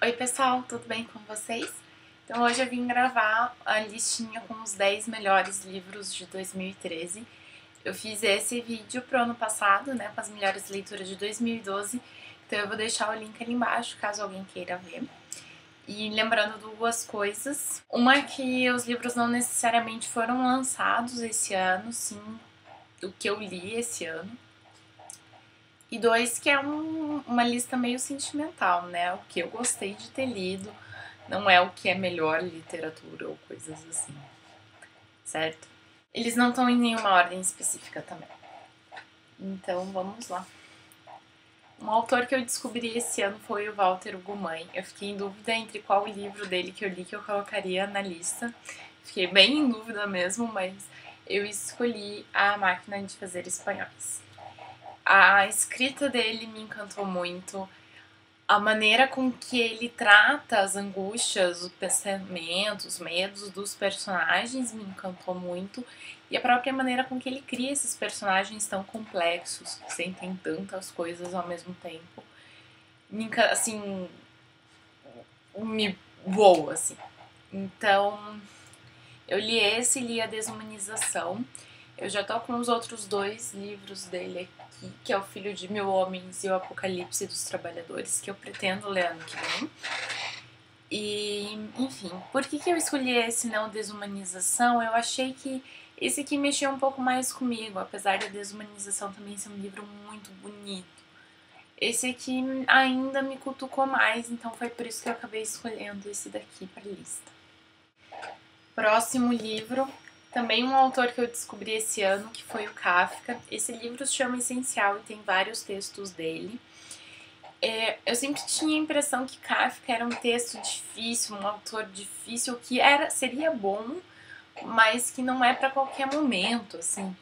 Oi pessoal, tudo bem com vocês? Então hoje eu vim gravar a listinha com os 10 melhores livros de 2013. Eu fiz esse vídeo pro ano passado, né, com as melhores leituras de 2012, então eu vou deixar o link ali embaixo caso alguém queira ver. E lembrando duas coisas, uma é que os livros não necessariamente foram lançados esse ano, sim, o que eu li esse ano. E dois, que é uma lista meio sentimental, né? O que eu gostei de ter lido, não é o que é melhor literatura ou coisas assim, certo? Eles não estão em nenhuma ordem específica também. Então vamos lá. Um autor que eu descobri esse ano foi o Walter Ugumãe. Eu fiquei em dúvida entre qual livro dele que eu li que eu colocaria na lista. Fiquei bem em dúvida mesmo, mas eu escolhi A Máquina de Fazer Espanhóis. A escrita dele me encantou muito. A maneira com que ele trata as angústias, os pensamentos, os medos dos personagens me encantou muito. E a própria maneira com que ele cria esses personagens tão complexos, que sentem tantas coisas ao mesmo tempo. Assim, me voa, assim. Então, eu li esse, li A Desumanização. Eu já tô com os outros dois livros dele aqui, que é O Filho de Mil Homens e O Apocalipse dos Trabalhadores, que eu pretendo ler ano que vem. E, enfim, por que eu escolhi esse não Desumanização? Eu achei que esse aqui mexeu um pouco mais comigo, apesar da Desumanização também ser um livro muito bonito. Esse aqui ainda me cutucou mais, então foi por isso que eu acabei escolhendo esse daqui para lista. Próximo livro, também um autor que eu descobri esse ano, que foi o Kafka. Esse livro se chama Essencial e tem vários textos dele. Eu sempre tinha a impressão que Kafka era um texto difícil, um autor difícil, que seria bom, mas que não é para qualquer momento, assim.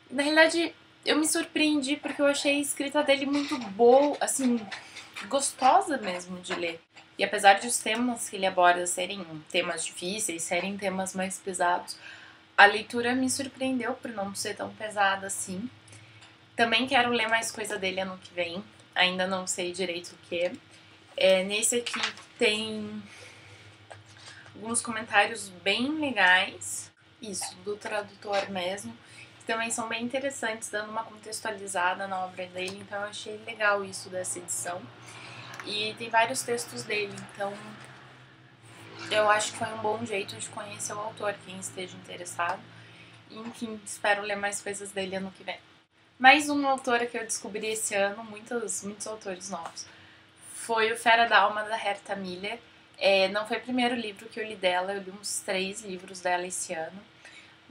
Na realidade, eu me surpreendi porque eu achei a escrita dele muito boa, assim, gostosa mesmo de ler. E apesar de os temas que ele aborda serem temas difíceis, serem temas mais pesados, a leitura me surpreendeu por não ser tão pesada assim. Também quero ler mais coisa dele ano que vem, ainda não sei direito o que. Nesse aqui tem alguns comentários bem legais, isso, do tradutor mesmo, que também são bem interessantes, dando uma contextualizada na obra dele, então eu achei legal isso dessa edição. E tem vários textos dele, então eu acho que foi um bom jeito de conhecer o autor, quem esteja interessado. E, enfim, espero ler mais coisas dele ano que vem. Mais uma autora que eu descobri esse ano, muitos autores novos, foi o Fera da Alma, da Herta Miller. Não foi o primeiro livro que eu li dela, eu li uns 3 livros dela esse ano.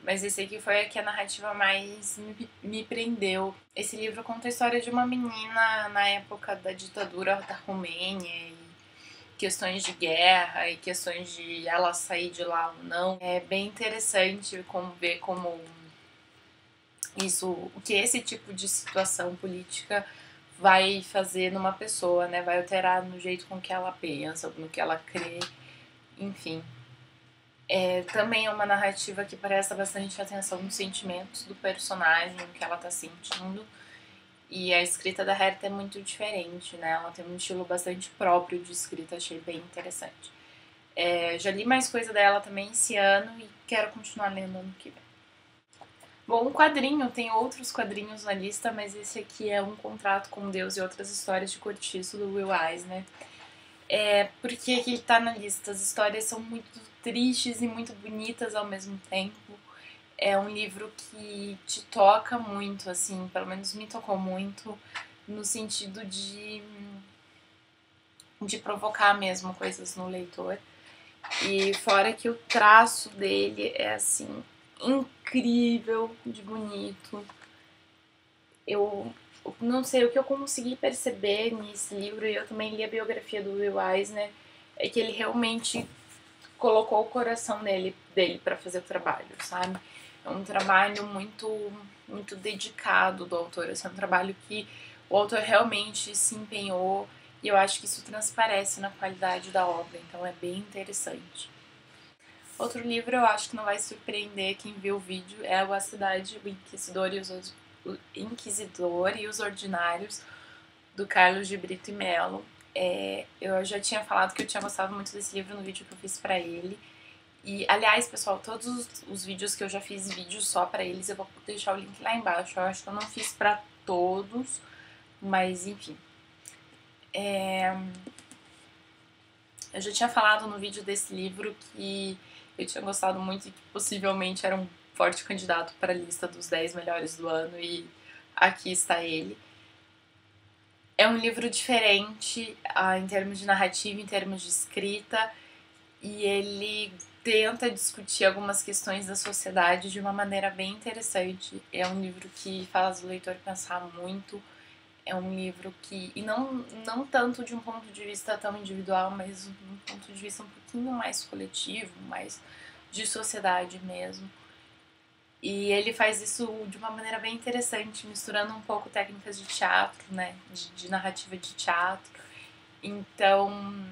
Mas esse aqui foi a que a narrativa mais me prendeu. Esse livro conta a história de uma menina na época da ditadura da Romênia e questões de guerra e questões de ela sair de lá ou não. É bem interessante ver como isso, o que esse tipo de situação política vai fazer numa pessoa, né? Vai alterar no jeito com que ela pensa, no que ela crê, enfim. Também é uma narrativa que presta bastante atenção nos sentimentos do personagem, o que ela tá sentindo. E a escrita da Herta é muito diferente, né? Ela tem um estilo bastante próprio de escrita, achei bem interessante. Já li mais coisa dela também esse ano e quero continuar lendo ano que vem. Bom, um quadrinho, tem outros quadrinhos na lista, mas esse aqui é Um Contrato com Deus e Outras Histórias de Cortiço, do Will Eisner. Por que ele tá na lista? As histórias são muito tristes e muito bonitas ao mesmo tempo. É um livro que te toca muito, assim, pelo menos me tocou muito, no sentido de provocar mesmo coisas no leitor. E fora que o traço dele é, assim, incrível de bonito. Eu não sei, o que eu consegui perceber nesse livro, e eu também li a biografia do Will Eisner, é que ele realmente colocou o coração dele para fazer o trabalho, sabe? É um trabalho muito dedicado do autor, é um trabalho que o autor realmente se empenhou, e eu acho que isso transparece na qualidade da obra, então é bem interessante. Outro livro eu acho que não vai surpreender quem viu o vídeo é A Cidade, o Inquisidor e os Ordinários, do Carlos de Brito e Mello. Eu já tinha falado que eu tinha gostado muito desse livro no vídeo que eu fiz pra ele. E, aliás, pessoal, todos os vídeos que eu já fiz vídeos só pra eles, eu vou deixar o link lá embaixo. Eu acho que eu não fiz pra todos, mas enfim. Eu já tinha falado no vídeo desse livro que eu tinha gostado muito e que possivelmente era um forte candidato para a lista dos 10 melhores do ano, e aqui está ele. É um livro diferente em termos de narrativa, em termos de escrita, e ele tenta discutir algumas questões da sociedade de uma maneira bem interessante. É um livro que faz o leitor pensar muito. É um livro que, e não tanto de um ponto de vista tão individual, mas um ponto de vista um pouquinho mais coletivo, mais de sociedade mesmo. E ele faz isso de uma maneira bem interessante, misturando um pouco técnicas de teatro, né, de narrativa de teatro. Então,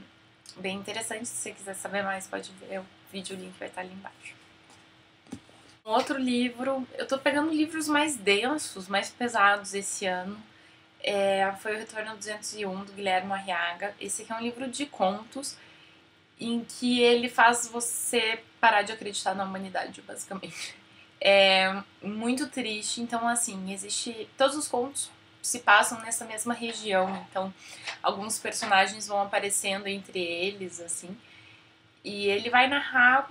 bem interessante. Se você quiser saber mais, pode ver o vídeo, o link vai estar ali embaixo. Um outro livro, eu tô pegando livros mais densos, mais pesados esse ano. Foi o Retorno 201, do Guilherme Arriaga. Esse aqui é um livro de contos em que ele faz você parar de acreditar na humanidade, basicamente. É muito triste, então assim, todos os contos se passam nessa mesma região, então alguns personagens vão aparecendo entre eles, assim, e ele vai narrar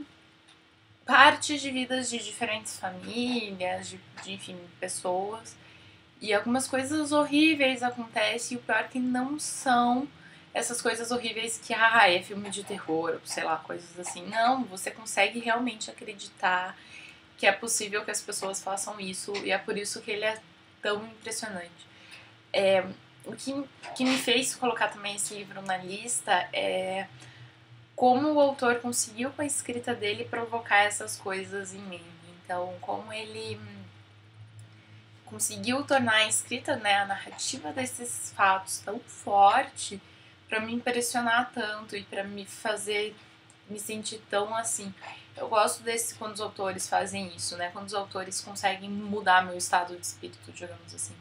partes de vidas de diferentes famílias, de enfim, pessoas. E algumas coisas horríveis acontecem, e o pior é que não são essas coisas horríveis que, é filme de terror, sei lá, coisas assim. Não, você consegue realmente acreditar que é possível que as pessoas façam isso, e é por isso que ele é tão impressionante. O que me fez colocar também esse livro na lista é como o autor conseguiu, com a escrita dele, provocar essas coisas em mim. Então, como ele conseguiu tornar a escrita, né, a narrativa desses fatos tão forte para me impressionar tanto e para me fazer me sentir tão assim. Eu gosto desse quando os autores fazem isso, né, quando os autores conseguem mudar meu estado de espírito, digamos assim.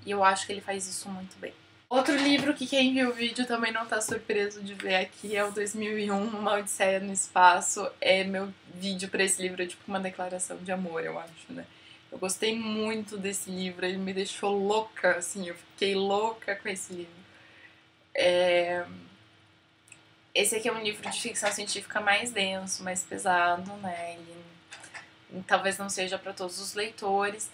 E eu acho que ele faz isso muito bem. Outro livro que quem viu o vídeo também não tá surpreso de ver aqui é o 2001, Uma Odisseia no Espaço. Meu vídeo pra esse livro é tipo uma declaração de amor, eu acho, né? Eu gostei muito desse livro, ele me deixou louca, assim, eu fiquei louca com esse livro. Esse aqui é um livro de ficção científica mais denso, mais pesado, né? Ele talvez não seja para todos os leitores,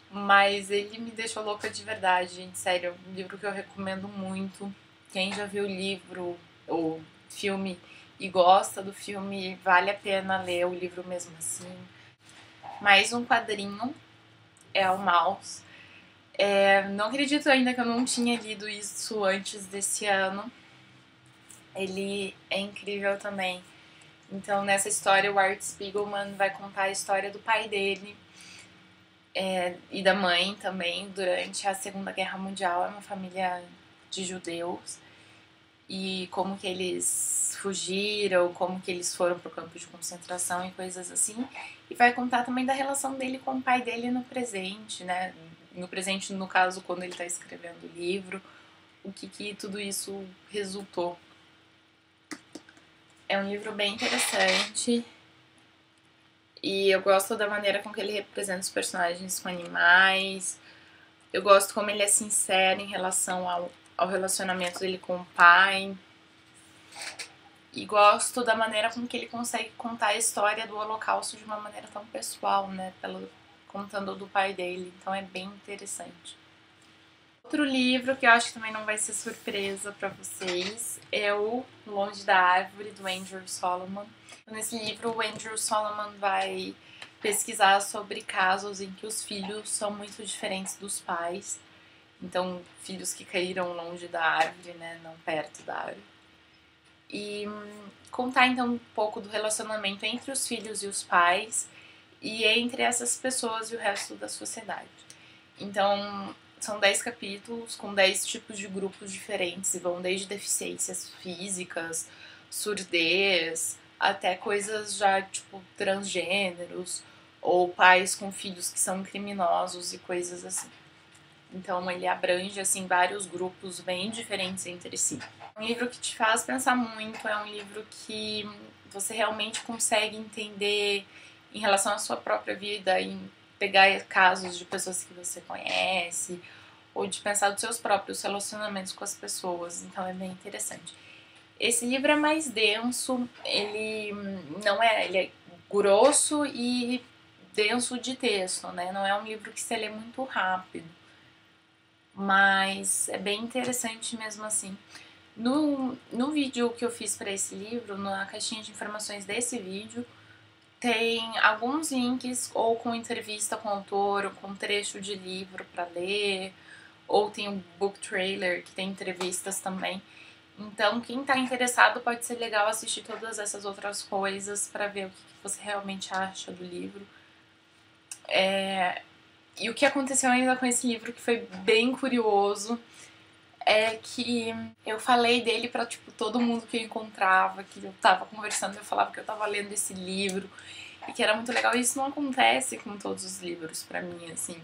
mas ele me deixou louca de verdade, gente, sério. É um livro que eu recomendo muito. Quem já viu o livro ou filme e gosta do filme, vale a pena ler o livro mesmo assim. Mais um quadrinho é o Maus. Não acredito ainda que eu não tinha lido isso antes desse ano. Ele é incrível também. Então, nessa história, o Art Spiegelman vai contar a história do pai dele e da mãe também durante a Segunda Guerra Mundial. É uma família de judeus. E como que eles fugiram, como que eles foram pro campo de concentração e coisas assim. E vai contar também da relação dele com o pai dele no presente, né? No presente, no caso, quando ele tá escrevendo o livro, o que tudo isso resultou. É um livro bem interessante. E eu gosto da maneira com que ele representa os personagens com animais. Eu gosto como ele é sincero em relação ao relacionamento dele com o pai. E gosto da maneira com que ele consegue contar a história do Holocausto de uma maneira tão pessoal, né? Contando do pai dele. Então é bem interessante. Outro livro que eu acho que também não vai ser surpresa pra vocês é o Longe da Árvore, do Andrew Solomon. Nesse livro, o Andrew Solomon vai pesquisar sobre casos em que os filhos são muito diferentes dos pais. Então, filhos que caíram longe da árvore, né, não perto da árvore. E contar, então, um pouco do relacionamento entre os filhos e os pais e entre essas pessoas e o resto da sociedade. Então, são 10 capítulos com 10 tipos de grupos diferentes e vão desde deficiências físicas, surdez, até coisas já tipo transgêneros ou pais com filhos que são criminosos e coisas assim. Então ele abrange assim vários grupos bem diferentes entre si. É um livro que te faz pensar muito, é um livro que você realmente consegue entender em relação à sua própria vida, em pegar casos de pessoas que você conhece, ou de pensar dos seus próprios relacionamentos com as pessoas, então é bem interessante. Esse livro é mais denso, ele não é, ele é grosso e denso de texto, né? Não é um livro que se lê muito rápido, mas é bem interessante mesmo assim. No vídeo que eu fiz para esse livro, na caixinha de informações desse vídeo, tem alguns links ou com entrevista com o autor, ou com trecho de livro para ler, ou tem o book trailer que tem entrevistas também. Então, quem está interessado pode ser legal assistir todas essas outras coisas para ver o que você realmente acha do livro. E o que aconteceu ainda com esse livro que foi bem curioso é que eu falei dele pra, tipo, todo mundo que eu encontrava, que eu tava conversando, eu falava que eu tava lendo esse livro e que era muito legal. E isso não acontece com todos os livros pra mim, assim.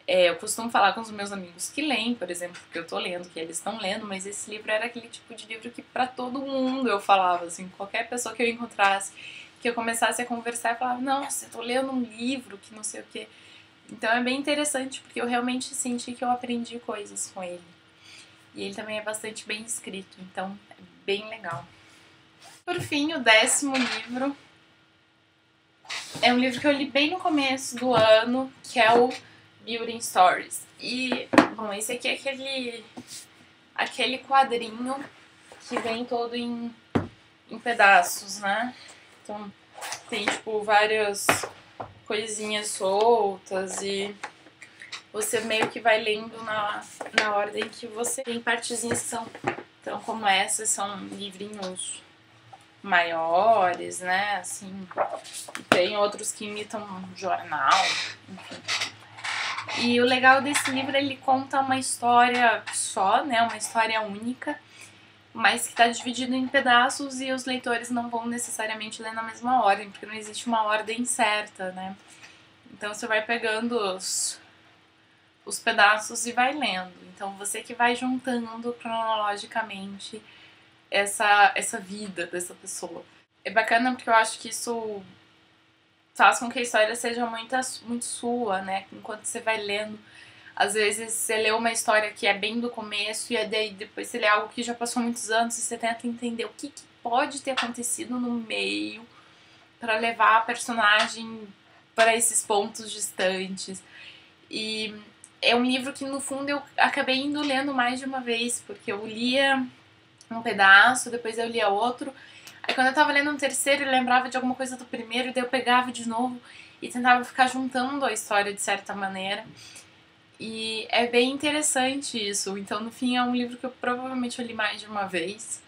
Eu costumo falar com os meus amigos que leem, por exemplo, que eu tô lendo, que eles estão lendo, mas esse livro era aquele tipo de livro que pra todo mundo eu falava, assim, qualquer pessoa que eu encontrasse, que eu começasse a conversar, eu falava, nossa, eu tô lendo um livro que não sei o quê. Então é bem interessante, porque eu realmente senti que eu aprendi coisas com ele. E ele também é bastante bem escrito, então é bem legal. Por fim, o 10º livro é um livro que eu li bem no começo do ano, que é o Building Stories. E, bom, esse aqui é aquele quadrinho que vem todo em pedaços, né? Então tem, tipo, várias coisinhas soltas e você meio que vai lendo na ordem que você... Tem partezinhas que são... Então, como essas, são livrinhos maiores, né, assim. Tem outros que imitam um jornal, enfim. E o legal desse livro, ele conta uma história só, né, uma história única, mas que está dividido em pedaços e os leitores não vão necessariamente ler na mesma ordem, porque não existe uma ordem certa, né. Então você vai pegando os pedaços e vai lendo. Então você que vai juntando cronologicamente essa vida dessa pessoa. É bacana porque eu acho que isso faz com que a história seja muito sua, né? Enquanto você vai lendo, às vezes você lê uma história que é bem do começo e daí depois você lê algo que já passou muitos anos e você tenta entender o que pode ter acontecido no meio para levar a personagem para esses pontos distantes. E é um livro que no fundo eu acabei indo lendo mais de uma vez, porque eu lia um pedaço, depois eu lia outro. Aí quando eu tava lendo um terceiro, eu lembrava de alguma coisa do primeiro, e daí eu pegava de novo e tentava ficar juntando a história de certa maneira. E é bem interessante isso. Então, no fim, é um livro que eu provavelmente li mais de uma vez.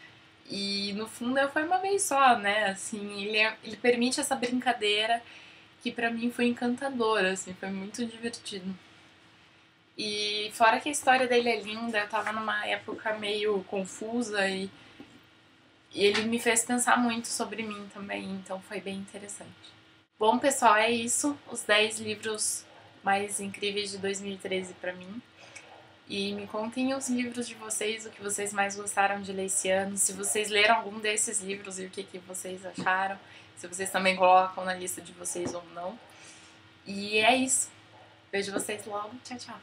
E no fundo foi uma vez só, né? Assim, ele permite essa brincadeira que pra mim foi encantadora, assim, foi muito divertido. E fora que a história dele é linda, eu tava numa época meio confusa e ele me fez pensar muito sobre mim também, então foi bem interessante. Bom, pessoal, é isso. Os 10 livros mais incríveis de 2013 pra mim. E me contem os livros de vocês, o que vocês mais gostaram de ler esse ano, se vocês leram algum desses livros e o que vocês acharam, se vocês também colocam na lista de vocês ou não. E é isso. Vejo vocês logo. Tchau, tchau.